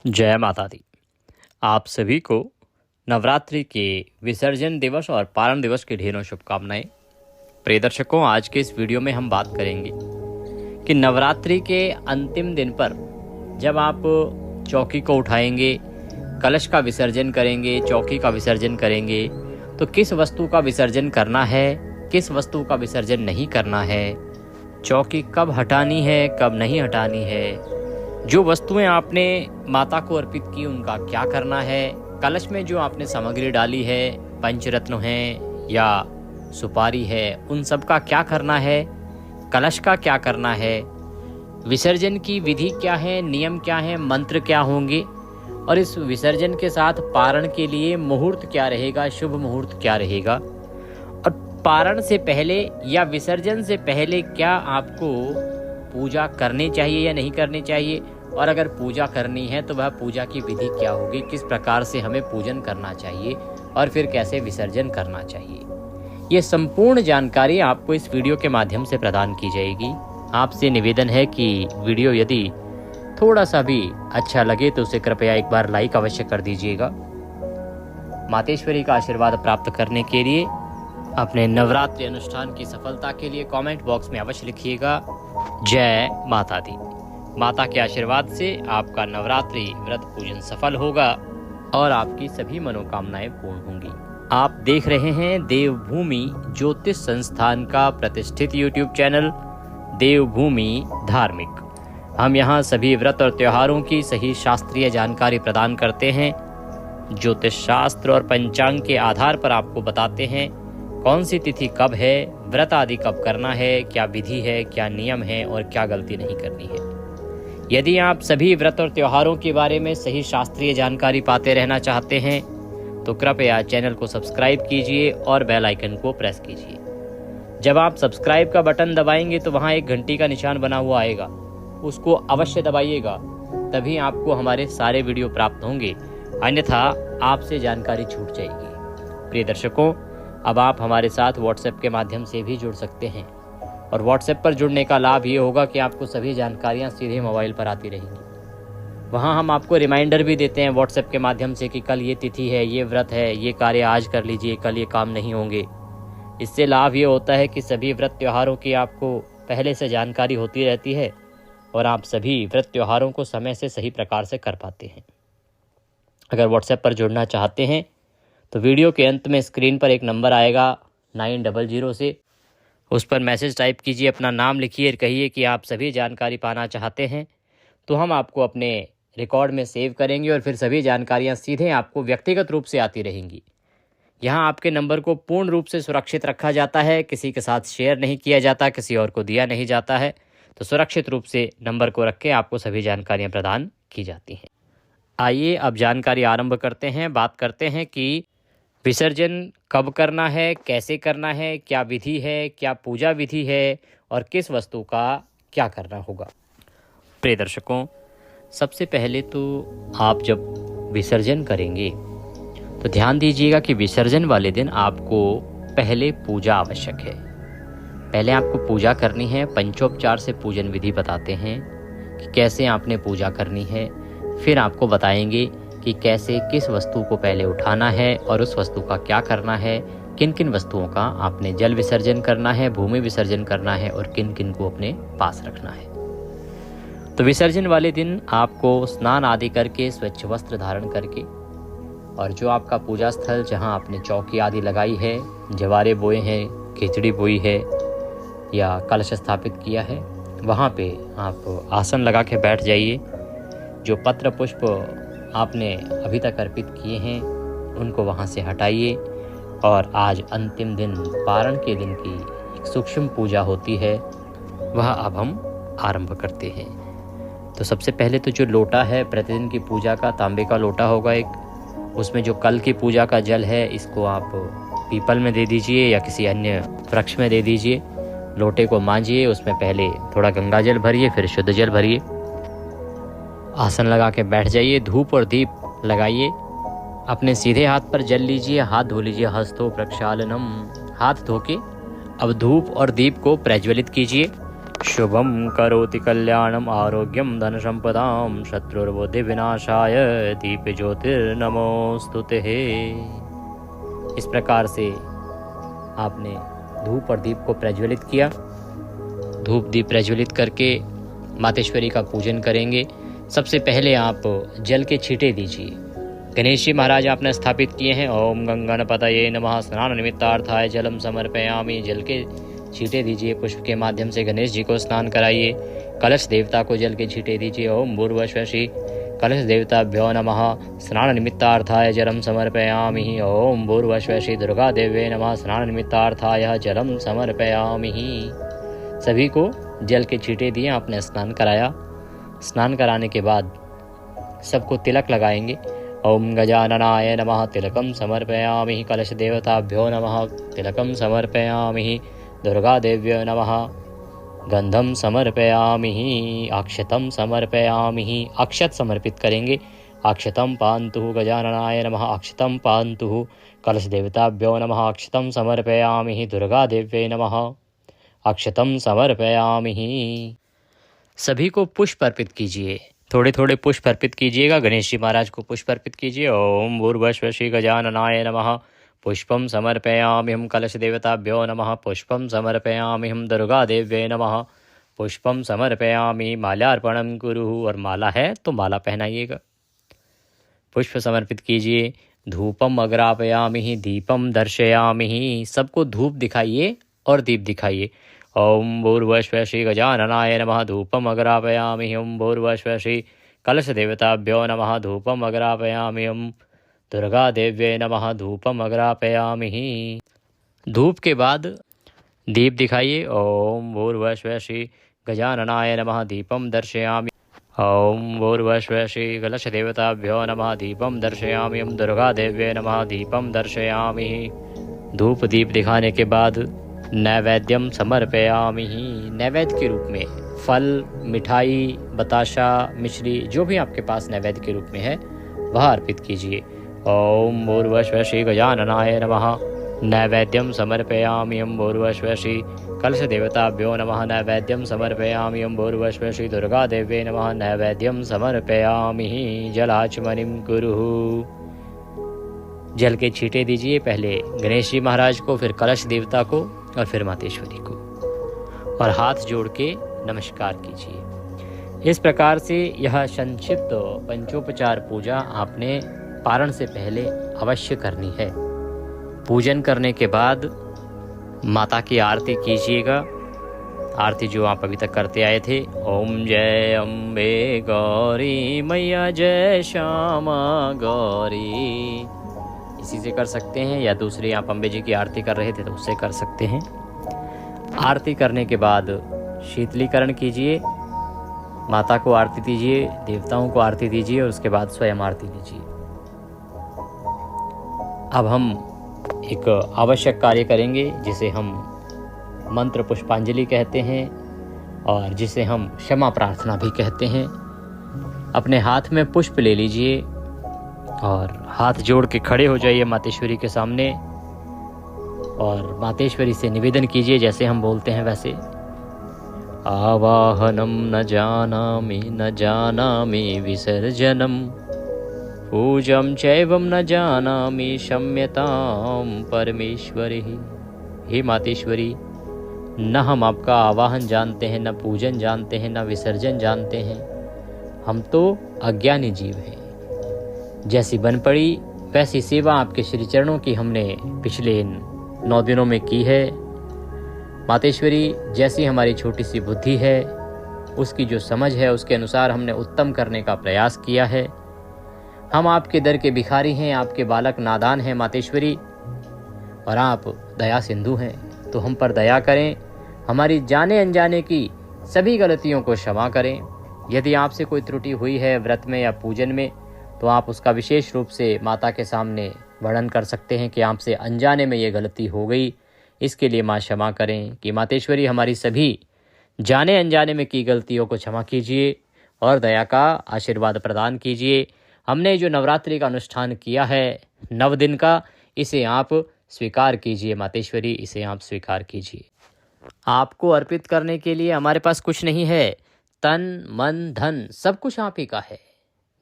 जय माता दी। आप सभी को नवरात्रि के विसर्जन दिवस और पारण दिवस की ढेरों शुभकामनाएं। प्रिय दर्शकों, आज के इस वीडियो में हम बात करेंगे कि नवरात्रि के अंतिम दिन पर जब आप चौकी को उठाएंगे, कलश का विसर्जन करेंगे, चौकी का विसर्जन करेंगे, तो किस वस्तु का विसर्जन करना है, किस वस्तु का विसर्जन नहीं करना है, चौकी कब हटानी है, कब नहीं हटानी है, जो वस्तुएं आपने माता को अर्पित की उनका क्या करना है, कलश में जो आपने सामग्री डाली है, पंचरत्न है या सुपारी है, उन सब का क्या करना है, कलश का क्या करना है, विसर्जन की विधि क्या है, नियम क्या है, मंत्र क्या होंगे, और इस विसर्जन के साथ पारण के लिए मुहूर्त क्या रहेगा, शुभ मुहूर्त क्या रहेगा, और पारण से पहले या विसर्जन से पहले क्या आपको पूजा करनी चाहिए या नहीं करनी चाहिए, और अगर पूजा करनी है तो वह पूजा की विधि क्या होगी, किस प्रकार से हमें पूजन करना चाहिए और फिर कैसे विसर्जन करना चाहिए। ये संपूर्ण जानकारी आपको इस वीडियो के माध्यम से प्रदान की जाएगी। आपसे निवेदन है कि वीडियो यदि थोड़ा सा भी अच्छा लगे तो उसे कृपया एक बार लाइक अवश्य कर दीजिएगा। मातेश्वरी का आशीर्वाद प्राप्त करने के लिए अपने नवरात्रि अनुष्ठान की सफलता के लिए कमेंट बॉक्स में अवश्य लिखिएगा जय माता दी। माता के आशीर्वाद से आपका नवरात्रि व्रत पूजन सफल होगा और आपकी सभी मनोकामनाएं पूर्ण होंगी। आप देख रहे हैं देवभूमि ज्योतिष संस्थान का प्रतिष्ठित यूट्यूब चैनल देवभूमि धार्मिक। हम यहाँ सभी व्रत और त्योहारों की सही शास्त्रीय जानकारी प्रदान करते हैं। ज्योतिष शास्त्र और पंचांग के आधार पर आपको बताते हैं कौन सी तिथि कब है, व्रत आदि कब करना है, क्या विधि है, क्या नियम है और क्या गलती नहीं करनी है। यदि आप सभी व्रत और त्योहारों के बारे में सही शास्त्रीय जानकारी पाते रहना चाहते हैं तो कृपया चैनल को सब्सक्राइब कीजिए और बेल आइकन को प्रेस कीजिए। जब आप सब्सक्राइब का बटन दबाएंगे तो वहाँ एक घंटी का निशान बना हुआ आएगा, उसको अवश्य दबाइएगा, तभी आपको हमारे सारे वीडियो प्राप्त होंगे, अन्यथा आपसे जानकारी छूट जाएगी। प्रिय दर्शकों, अब आप हमारे साथ व्हाट्सएप के माध्यम से भी जुड़ सकते हैं और व्हाट्सएप पर जुड़ने का लाभ ये होगा कि आपको सभी जानकारियाँ सीधे मोबाइल पर आती रहेंगी। वहाँ हम आपको रिमाइंडर भी देते हैं व्हाट्सएप के माध्यम से कि कल ये तिथि है, ये व्रत है, ये कार्य आज कर लीजिए, कल ये काम नहीं होंगे। इससे लाभ ये होता है कि सभी व्रत त्योहारों की आपको पहले से जानकारी होती रहती है और आप सभी व्रत त्योहारों को समय से सही प्रकार से कर पाते हैं। अगर व्हाट्सएप पर जुड़ना चाहते हैं तो वीडियो के अंत में स्क्रीन पर एक नंबर आएगा 900 से, उस पर मैसेज टाइप कीजिए, अपना नाम लिखिए, कहिए कि आप सभी जानकारी पाना चाहते हैं, तो हम आपको अपने रिकॉर्ड में सेव करेंगे और फिर सभी जानकारियां सीधे आपको व्यक्तिगत रूप से आती रहेंगी। यहाँ आपके नंबर को पूर्ण रूप से सुरक्षित रखा जाता है, किसी के साथ शेयर नहीं किया जाता, किसी और को दिया नहीं जाता है, तो सुरक्षित रूप से नंबर को रख के आपको सभी जानकारियाँ प्रदान की जाती हैं। आइए अब जानकारी आरंभ करते हैं। बात करते हैं कि विसर्जन कब करना है, कैसे करना है, क्या विधि है, क्या पूजा विधि है और किस वस्तु का क्या करना होगा। प्रिय दर्शकों, सबसे पहले तो आप जब विसर्जन करेंगे तो ध्यान दीजिएगा कि विसर्जन वाले दिन आपको पहले पूजा आवश्यक है। पहले आपको पूजा करनी है। पंचोपचार से पूजन विधि बताते हैं कि कैसे आपने पूजा करनी है, फिर आपको बताएंगे कि कैसे किस वस्तु को पहले उठाना है और उस वस्तु का क्या करना है, किन किन वस्तुओं का आपने जल विसर्जन करना है, भूमि विसर्जन करना है और किन किन को अपने पास रखना है। तो विसर्जन वाले दिन आपको स्नान आदि करके स्वच्छ वस्त्र धारण करके और जो आपका पूजा स्थल जहां आपने चौकी आदि लगाई है, जवारे बोए हैं, खिचड़ी बोई है या कलश स्थापित किया है, वहाँ पे आप आसन लगा के बैठ जाइए। जो पत्र पुष्प आपने अभी तक अर्पित किए हैं उनको वहाँ से हटाइए और आज अंतिम दिन पारण के दिन की एक सूक्ष्म पूजा होती है, वह अब हम आरंभ करते हैं। तो सबसे पहले तो जो लोटा है प्रतिदिन की पूजा का, तांबे का लोटा होगा एक, उसमें जो कल की पूजा का जल है इसको आप पीपल में दे दीजिए या किसी अन्य वृक्ष में दे दीजिए। लोटे को मांजिए, उसमें पहले थोड़ा गंगा जल भरिए, फिर शुद्ध जल भरिए। आसन लगा के बैठ जाइए, धूप और दीप लगाइए, अपने सीधे हाथ पर जल लीजिए, हाथ धो लीजिए, हस्तो प्रक्षालनम, हाथ धो के अब धूप और दीप को प्रज्वलित कीजिए शुभम करोति कल्याणम आरोग्यम धन संपदाम शत्रुर्बुद्धि विनाशाय दीप ज्योतिर्नमोस्तुते। इस प्रकार से आपने धूप और दीप को प्रज्वलित किया। धूप दीप प्रज्वलित करके मातेश्वरी का पूजन करेंगे। सबसे पहले आप जल के छींटे दीजिए। गणेश जी महाराज आपने स्थापित किए हैं। ओम गंगणपतये नमः स्नान निमित्तार्थाय जलम समर्पयामि। जल के छींटे दीजिए। पुष्प के माध्यम से गणेश जी को स्नान कराइए। कलश देवता को जल के छींटे दीजिए। ओम भूर्भुवः कलश देवताभ्यो नमः स्नान निमित्तार्थाय जलम समर्पयामि। ओम भूर्भुवः दुर्गा देव्ये नमः स्नान निमित्तार्थाय जलम समर्पयामि। सभी को जल के छींटे दिए। आपने स्नान कराया। स्नान कराने के बाद सबको तिलक लगाएंगे। ओम गजाननाय नमः तिलकम समर्पयामि। कलश देवताभ्यो नमः तिलकम समर्पयामि। दुर्गा देव्यो नमः गंधम समर्पयामि। अक्षतम समर्पयामि। अक्षत समर्पित करेंगे। अक्षतम पान्तु गजाननाय नमः अक्षतम पान्तु। कलश देवताभ्यो नमः अक्षतम समर्पयामि। दुर्गा देव्ये नमः अक्षतम समर्पयामि। सभी को पुष्प अर्पित कीजिए। थोड़े थोड़े पुष्प अर्पित कीजिएगा। गणेश जी महाराज को पुष्प अर्पित कीजिए। ओम भूर्भुवः गजाननाय नमः पुष्पम समर्पयामि हम। कलश देवताभ्यो नमः पुष्पम समर्पयामि हम। दुर्गा देव्ये नमः पुष्पम समर्पयामि। माल्यार्पणम कुरु। और माला है तो माला पहनाइएगा। पुष्प समर्पित कीजिए। धूपम अग्रापयामि दीपम दर्शयामि। सबको धूप दिखाइए और दीप दिखाइए। ओम भूर्भुवः गजाननाय नमः धूपम अग्रापयामि। ओम भूर्भुवः कलश देवताभ्यो नमः धूपम अग्रापयामि। ओम दुर्गा देव्ये नमः धूपम अग्रापयामि। धूप के बाद दीप दिखाइए। ओम भूर्भुवः गजाननाय नमः दीपम दर्शयामि। ओम भूर्भुवः कलश देवताभ्यो नमः दीपम दर्शयामि। ओम दुर्गा देव्ये नमः दीपम दर्शयामि। धूप दीप दिखाने के बाद नैवेद्यम समर्पयामि। नैवेद्य के रूप में फल, मिठाई, बताशा, मिश्री, जो भी आपके पास नैवेद्य के रूप में है वह अर्पित कीजिए। ओम भूर्भुवः गजाननाय नमः नैवेद्यम समर्पयामि। ओम भूर्भुवः कलश देवताभ्यो नमः नैवेद्यम समर्पयामि। ओम भूर्भुवः दुर्गा देव्ये नमः नैवेद्यम समर्पयामि। जलाचमनिं कुरु। जल के छींटे दीजिए। पहले गणेश जी महाराज को, फिर कलश देवता को और फिर मातेश्वरी को, और हाथ जोड़ के नमस्कार कीजिए। इस प्रकार से यह संक्षिप्त पंचोपचार पूजा आपने पारण से पहले अवश्य करनी है। पूजन करने के बाद माता की आरती कीजिएगा। आरती जो आप अभी तक करते आए थे। ओम जय अम्बे गौरी मैया जय श्यामा गौरी, इसी से कर सकते हैं, या दूसरी आप अम्बे जी की आरती कर रहे थे तो उससे कर सकते हैं। आरती करने के बाद शीतलीकरण कीजिए। माता को आरती दीजिए, देवताओं को आरती दीजिए और उसके बाद स्वयं आरती दीजिए। अब हम एक आवश्यक कार्य करेंगे जिसे हम मंत्र पुष्पांजलि कहते हैं और जिसे हम क्षमा प्रार्थना भी कहते हैं। अपने हाथ में पुष्प ले लीजिए और हाथ जोड़ के खड़े हो जाइए मातेश्वरी के सामने और मातेश्वरी से निवेदन कीजिए जैसे हम बोलते हैं वैसे। आवाहनम न जानामि विसर्जनम पूजम चैवम न जानामि क्षम्यताम परमेश्वरी। हे मातेश्वरी, न हम आपका आवाहन जानते हैं, न पूजन जानते हैं, न विसर्जन जानते हैं। हम तो अज्ञानी जीव हैं। जैसी बन पड़ी वैसी सेवा आपके श्री चरणों की हमने पिछले 9 दिनों में की है। मातेश्वरी, जैसी हमारी छोटी सी बुद्धि है, उसकी जो समझ है, उसके अनुसार हमने उत्तम करने का प्रयास किया है। हम आपके दर के भिखारी हैं, आपके बालक नादान हैं मातेश्वरी, और आप दया सिंधु हैं। तो हम पर दया करें, हमारी जाने अनजाने की सभी गलतियों को क्षमा करें। यदि आपसे कोई त्रुटि हुई है व्रत में या पूजन में, तो आप उसका विशेष रूप से माता के सामने वर्णन कर सकते हैं कि आपसे अनजाने में ये गलती हो गई, इसके लिए माँ क्षमा करें। कि मातेश्वरी, हमारी सभी जाने अनजाने में की गलतियों को क्षमा कीजिए और दया का आशीर्वाद प्रदान कीजिए। हमने जो नवरात्रि का अनुष्ठान किया है 9 दिन का, इसे आप स्वीकार कीजिए मातेश्वरी, इसे आप स्वीकार कीजिए। आपको अर्पित करने के लिए हमारे पास कुछ नहीं है। तन मन धन सब कुछ आप ही का है।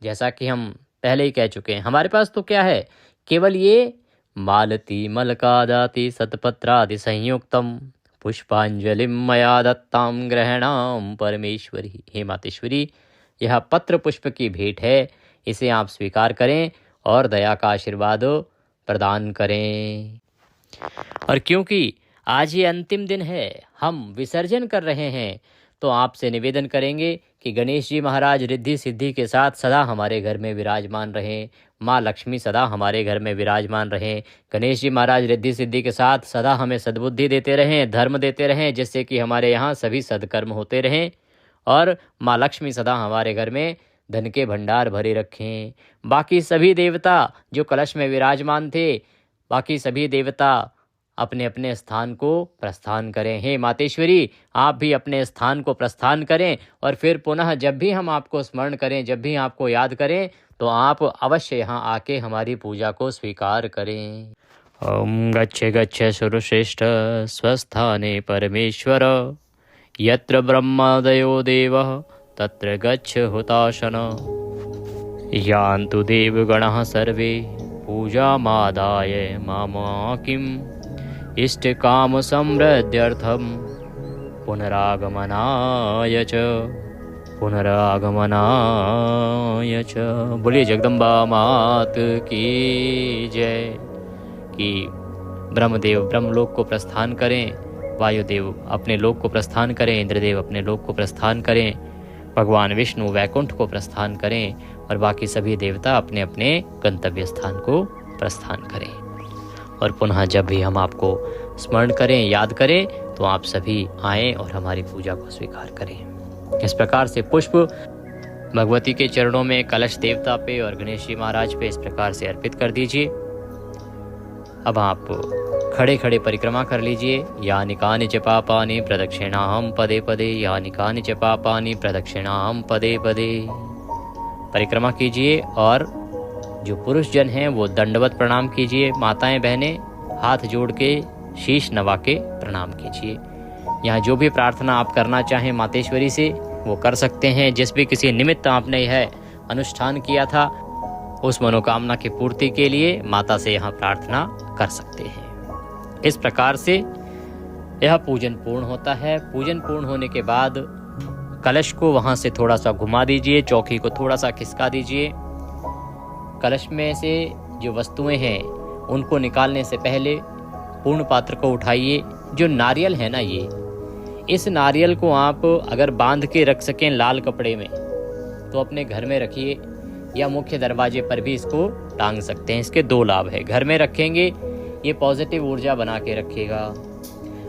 जैसा कि हम पहले ही कह चुके हैं, हमारे पास तो क्या है, केवल ये मालती मलकादाति सतपत्रादि संयुक्तम पुष्पांजलिम मया दत्ताम ग्रहणाम परमेश्वरी। हे मातेश्वरी, यह पत्र पुष्प की भेंट है, इसे आप स्वीकार करें और दया का आशीर्वाद प्रदान करें। और क्योंकि आज ये अंतिम दिन है, हम विसर्जन कर रहे हैं, तो आपसे निवेदन करेंगे कि गणेश जी महाराज रिद्धि सिद्धि के साथ सदा हमारे घर में विराजमान रहें। माँ लक्ष्मी सदा हमारे घर में विराजमान रहें। गणेश जी महाराज रिद्धि सिद्धि के साथ सदा हमें सद्बुद्धि देते रहें, धर्म देते रहें, जिससे कि हमारे यहाँ सभी सद्कर्म होते रहें। और माँ लक्ष्मी सदा हमारे घर में धन के भंडार भरे रखें। बाकी सभी देवता जो कलश में विराजमान थे, बाकी सभी देवता अपने अपने स्थान को प्रस्थान करें। हे मातेश्वरी, आप भी अपने स्थान को प्रस्थान करें और फिर पुनः जब भी हम आपको स्मरण करें, जब भी आपको याद करें, तो आप अवश्य यहाँ आके हमारी पूजा को स्वीकार करें। ओम गच्छ सुरश्रेष्ठ स्वस्थाने परमेश्वर, यत्र ब्रह्मादयो देवः तत्र गच्छ हुताशन। यान्तु देवगणः सर्वे पूजामादाय मामाकिम् इष्ट काम समृद्ध्यर्थम पुनरागमनाय च बोलिए जगदम्बा मात की जय। कि ब्रह्मदेव ब्रह्मलोक को प्रस्थान करें, वायुदेव अपने लोक को प्रस्थान करें, इंद्रदेव अपने लोक को प्रस्थान करें, भगवान विष्णु वैकुंठ को प्रस्थान करें और बाकी सभी देवता अपने अपने गंतव्य स्थान को प्रस्थान करें। और पुनः जब भी हम आपको स्मरण करें, याद करें, तो आप सभी आएं और हमारी पूजा को स्वीकार करें। इस प्रकार से पुष्प भगवती के चरणों में, कलश देवता पे और गणेश जी महाराज पे इस प्रकार से अर्पित कर दीजिए। अब आप खड़े खड़े परिक्रमा कर लीजिए। यानि कानि च पापानि प्रदक्षिणाम पदे पदे, यानि कानि च पापानि प्रदक्षिणाम पदे पदे। परिक्रमा कीजिए और जो पुरुष जन हैं वो दंडवत प्रणाम कीजिए। माताएं बहनें हाथ जोड़ के शीश नवा के प्रणाम कीजिए। यहाँ जो भी प्रार्थना आप करना चाहें मातेश्वरी से वो कर सकते हैं। जिस भी किसी निमित्त आपने यह अनुष्ठान किया था, उस मनोकामना की पूर्ति के लिए माता से यहाँ प्रार्थना कर सकते हैं। इस प्रकार से यह पूजन पूर्ण होता है। पूजन पूर्ण होने के बाद कलश को वहाँ से थोड़ा सा घुमा दीजिए, चौकी को थोड़ा सा खिसका दीजिए। कलश में से जो वस्तुएं हैं उनको निकालने से पहले पूर्ण पात्र को उठाइए। जो नारियल है ना, इस नारियल को आप अगर बांध के रख सकें लाल कपड़े में तो अपने घर में रखिए, या मुख्य दरवाजे पर भी इसको टांग सकते हैं। इसके दो लाभ है। घर में रखेंगे ये पॉजिटिव ऊर्जा बना के रखेगा।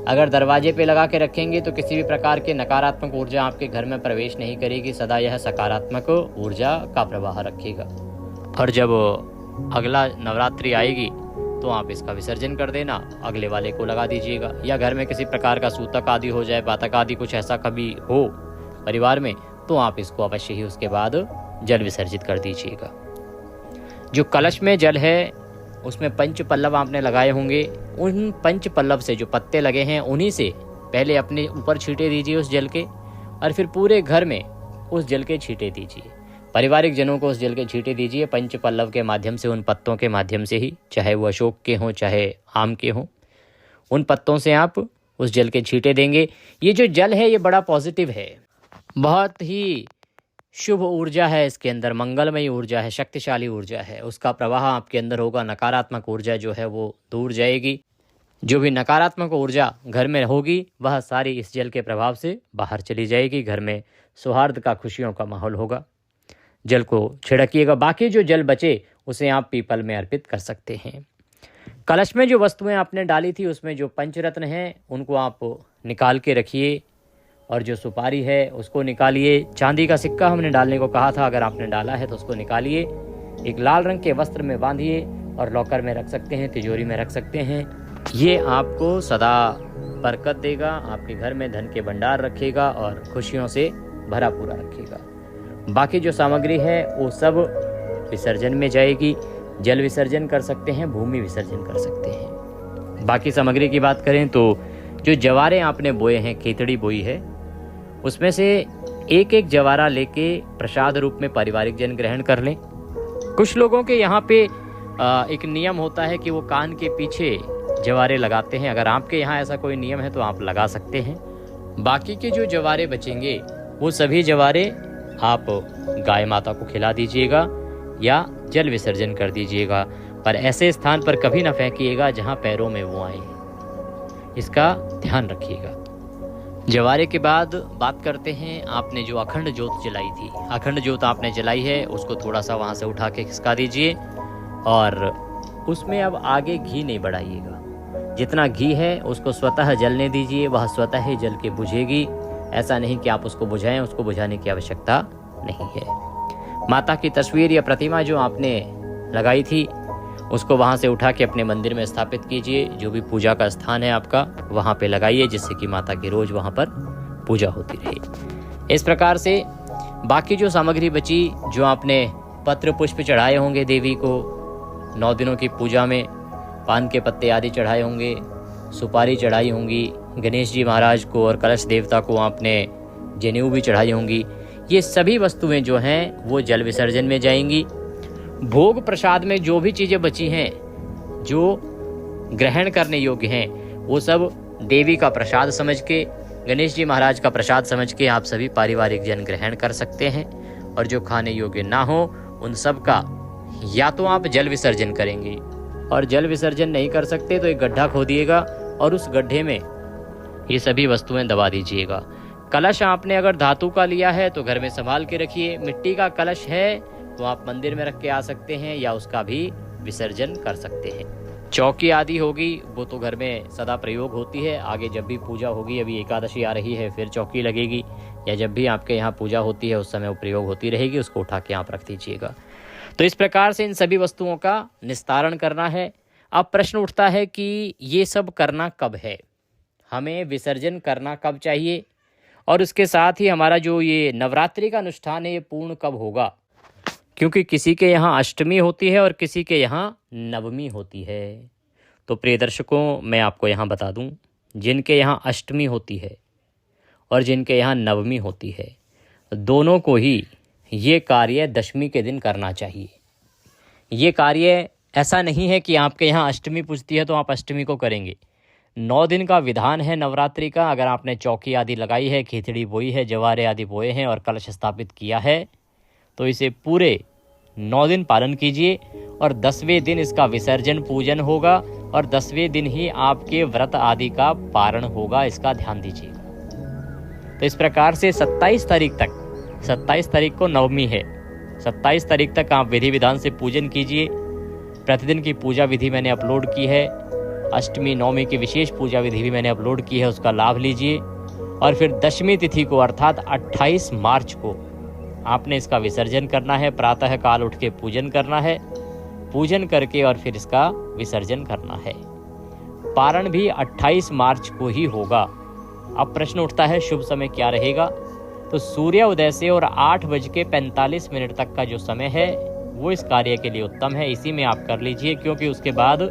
अगर दरवाजे पे लगा के रखेंगे तो किसी भी प्रकार के नकारात्मक ऊर्जा आपके घर में प्रवेश नहीं करेगी। सदा यह सकारात्मक ऊर्जा का प्रवाह रखेगा। और जब अगला नवरात्रि आएगी तो आप इसका विसर्जन कर देना, अगले वाले को लगा दीजिएगा। या घर में किसी प्रकार का सूतक आदि हो जाए, पातक आदि कुछ ऐसा कभी हो परिवार में, तो आप इसको अवश्य ही उसके बाद जल विसर्जित कर दीजिएगा। जो कलश में जल है उसमें पंच पल्लव आपने लगाए होंगे। उन पंच पल्लव से जो पत्ते लगे हैं उन्हीं से पहले अपने ऊपर छींटे दीजिए उस जल के, और फिर पूरे घर में उस जल के छींटे दीजिए। पारिवारिक जनों को उस जल के छींटे दीजिए पंच पल्लव के माध्यम से, उन पत्तों के माध्यम से ही, चाहे वो अशोक के हों चाहे आम के हों, उन पत्तों से आप उस जल के छींटे देंगे। ये जो जल है ये बड़ा पॉजिटिव है, बहुत ही शुभ ऊर्जा है, इसके अंदर मंगलमयी ऊर्जा है, शक्तिशाली ऊर्जा है। उसका प्रवाह आपके अंदर होगा। नकारात्मक ऊर्जा जो है वो दूर जाएगी। जो भी नकारात्मक ऊर्जा घर में होगी वह सारी इस जल के प्रभाव से बाहर चली जाएगी। घर में सौहार्द का, खुशियों का माहौल होगा। जल को छिड़किएगा। बाकी जो जल बचे उसे आप पीपल में अर्पित कर सकते हैं। कलश में जो वस्तुएं आपने डाली थी उसमें जो पंचरत्न हैं उनको आप निकाल के रखिए, और जो सुपारी है उसको निकालिए। चांदी का सिक्का हमने डालने को कहा था, अगर आपने डाला है तो उसको निकालिए, एक लाल रंग के वस्त्र में बांधिए और लॉकर में रख सकते हैं, तिजोरी में रख सकते हैं। ये आपको सदा बरकत देगा, आपके घर में धन के भंडार रखेगा और खुशियों से भरा पूरा रखेगा। बाकी जो सामग्री है वो सब विसर्जन में जाएगी। जल विसर्जन कर सकते हैं, भूमि विसर्जन कर सकते हैं। बाकी सामग्री की बात करें तो जो जवारे आपने बोए हैं, खेतड़ी बोई है, उसमें से एक एक जवारा लेके प्रसाद रूप में पारिवारिक जन ग्रहण कर लें। कुछ लोगों के यहाँ पे एक नियम होता है कि वो कान के पीछे जवारे लगाते हैं। अगर आपके यहाँ ऐसा कोई नियम है तो आप लगा सकते हैं। बाकी के जो जवारे बचेंगे वो सभी जवारे आप गाय माता को खिला दीजिएगा या जल विसर्जन कर दीजिएगा, पर ऐसे स्थान पर कभी ना फेंकिएगा जहाँ पैरों में वो आए, इसका ध्यान रखिएगा। जवारे के बाद बात करते हैं, आपने जो अखंड ज्योत जलाई थी, अखंड ज्योत आपने जलाई है, उसको थोड़ा सा वहाँ से उठा के खिसका दीजिए और उसमें अब आगे घी नहीं बढ़ाइएगा। जितना घी है उसको स्वतः जलने दीजिए, वह स्वतः ही जल के बुझेगी। ऐसा नहीं कि आप उसको बुझाएं, उसको बुझाने की आवश्यकता नहीं है। माता की तस्वीर या प्रतिमा जो आपने लगाई थी उसको वहाँ से उठा के अपने मंदिर में स्थापित कीजिए। जो भी पूजा का स्थान है आपका वहाँ पे लगाइए, जिससे कि माता की रोज वहाँ पर पूजा होती रहे। इस प्रकार से बाकी जो सामग्री बची, जो आपने पत्र पुष्प चढ़ाए होंगे देवी को 9 दिनों की पूजा में, पान के पत्ते आदि चढ़ाए होंगे, सुपारी चढ़ाई होंगी, गणेश जी महाराज को और कलश देवता को आपने जनेऊ भी चढ़ाई होंगी, ये सभी वस्तुएं जो हैं वो जल विसर्जन में जाएंगी। भोग प्रसाद में जो भी चीज़ें बची हैं जो ग्रहण करने योग्य हैं वो सब देवी का प्रसाद समझ के, गणेश जी महाराज का प्रसाद समझ के आप सभी पारिवारिक जन ग्रहण कर सकते हैं। और जो खाने योग्य ना हो उन सब का या तो आप जल विसर्जन करेंगे, और जल विसर्जन नहीं कर सकते तो एक गड्ढा खोदिएगा और उस गड्ढे में ये सभी वस्तुएं दबा दीजिएगा। कलश आपने अगर धातु का लिया है तो घर में संभाल के रखिए। मिट्टी का कलश है तो आप मंदिर में रख के आ सकते हैं या उसका भी विसर्जन कर सकते हैं। चौकी आदि होगी वो तो घर में सदा प्रयोग होती है। आगे जब भी पूजा होगी, अभी एकादशी आ रही है, फिर चौकी लगेगी, या जब भी आपके यहाँ पूजा होती है उस समय वो प्रयोग होती रहेगी, उसको उठा के आप रख दीजिएगा। तो इस प्रकार से इन सभी वस्तुओं का निस्तारण करना है। अब प्रश्न उठता है कि ये सब करना कब है, हमें विसर्जन करना कब चाहिए, और उसके साथ ही हमारा जो ये नवरात्रि का अनुष्ठान है ये पूर्ण कब होगा। क्योंकि किसी के यहाँ अष्टमी होती है और किसी के यहाँ नवमी होती है। तो प्रिय दर्शकों, मैं आपको यहाँ बता दूं, जिनके यहाँ अष्टमी होती है और जिनके यहाँ नवमी होती है, दोनों को ही ये कार्य दशमी के दिन करना चाहिए। ये कार्य ऐसा नहीं है कि आपके यहाँ अष्टमी पूजती है तो आप अष्टमी को करेंगे। 9 दिन का विधान है नवरात्रि का। अगर आपने चौकी आदि लगाई है, खिचड़ी बोई है, जवारे आदि बोए हैं और कलश स्थापित किया है तो इसे पूरे 9 दिन पालन कीजिए, और 10वें दिन इसका विसर्जन पूजन होगा और 10वें दिन ही आपके व्रत आदि का पारण होगा। इसका ध्यान दीजिएगा। तो इस प्रकार से 27 तारीख को नवमी है। 27 तारीख तक आप विधि विधान से पूजन कीजिए। प्रतिदिन की पूजा विधि मैंने अपलोड की है, अष्टमी नवमी की विशेष पूजा विधि भी मैंने अपलोड की है, उसका लाभ लीजिए। और फिर दशमी तिथि को अर्थात 28 मार्च को आपने इसका विसर्जन करना है। प्रातः काल उठ के पूजन करना है, पूजन करके और फिर इसका विसर्जन करना है। पारण भी 28 मार्च को ही होगा। अब प्रश्न उठता है शुभ समय क्या रहेगा। तो सूर्य उदय से और 8:45 तक का जो समय है वो इस कार्य के लिए उत्तम है। इसी में आप कर लीजिए, क्योंकि उसके बाद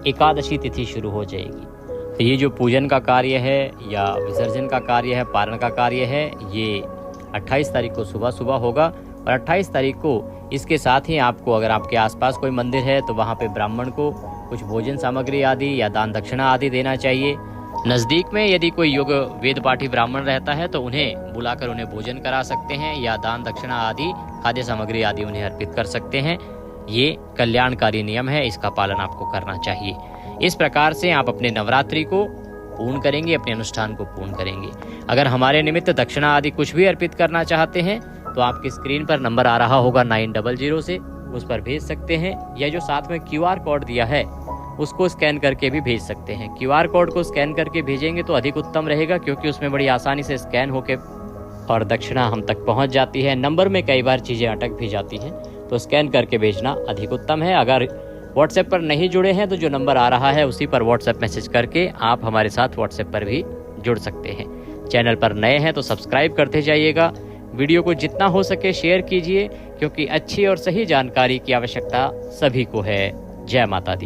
एकादशी तिथि शुरू हो जाएगी। तो ये जो पूजन का कार्य है या विसर्जन का कार्य है, पारण का कार्य है, ये 28 तारीख को सुबह सुबह होगा। और 28 तारीख को इसके साथ ही आपको, अगर आपके आसपास कोई मंदिर है तो वहाँ पे ब्राह्मण को कुछ भोजन सामग्री आदि या दान दक्षिणा आदि देना चाहिए। नज़दीक में यदि कोई योग वेद पाठी ब्राह्मण रहता है तो उन्हें बुलाकर उन्हें भोजन करा सकते हैं या दान दक्षिणा आदि खाद्य सामग्री आदि उन्हें अर्पित कर सकते हैं। ये कल्याणकारी नियम है, इसका पालन आपको करना चाहिए। इस प्रकार से आप अपने नवरात्रि को पूर्ण करेंगे, अपने अनुष्ठान को पूर्ण करेंगे। अगर हमारे निमित्त दक्षिणा आदि कुछ भी अर्पित करना चाहते हैं तो आपकी स्क्रीन पर नंबर आ रहा होगा 900 से, उस पर भेज सकते हैं, या जो साथ में QR कोड दिया है उसको स्कैन करके भी भेज सकते हैं। QR कोड को स्कैन करके भेजेंगे तो अधिक उत्तम रहेगा, क्योंकि उसमें बड़ी आसानी से स्कैन होके और दक्षिणा हम तक पहुंच जाती है। नंबर में कई बार चीज़ें अटक भी जाती हैं, तो स्कैन करके भेजना अधिक उत्तम है। अगर व्हाट्सएप पर नहीं जुड़े हैं तो जो नंबर आ रहा है उसी पर व्हाट्सएप मैसेज करके आप हमारे साथ व्हाट्सएप पर भी जुड़ सकते हैं। चैनल पर नए हैं तो सब्सक्राइब करते जाइएगा। वीडियो को जितना हो सके शेयर कीजिए, क्योंकि अच्छी और सही जानकारी की आवश्यकता सभी को है। जय माता दी।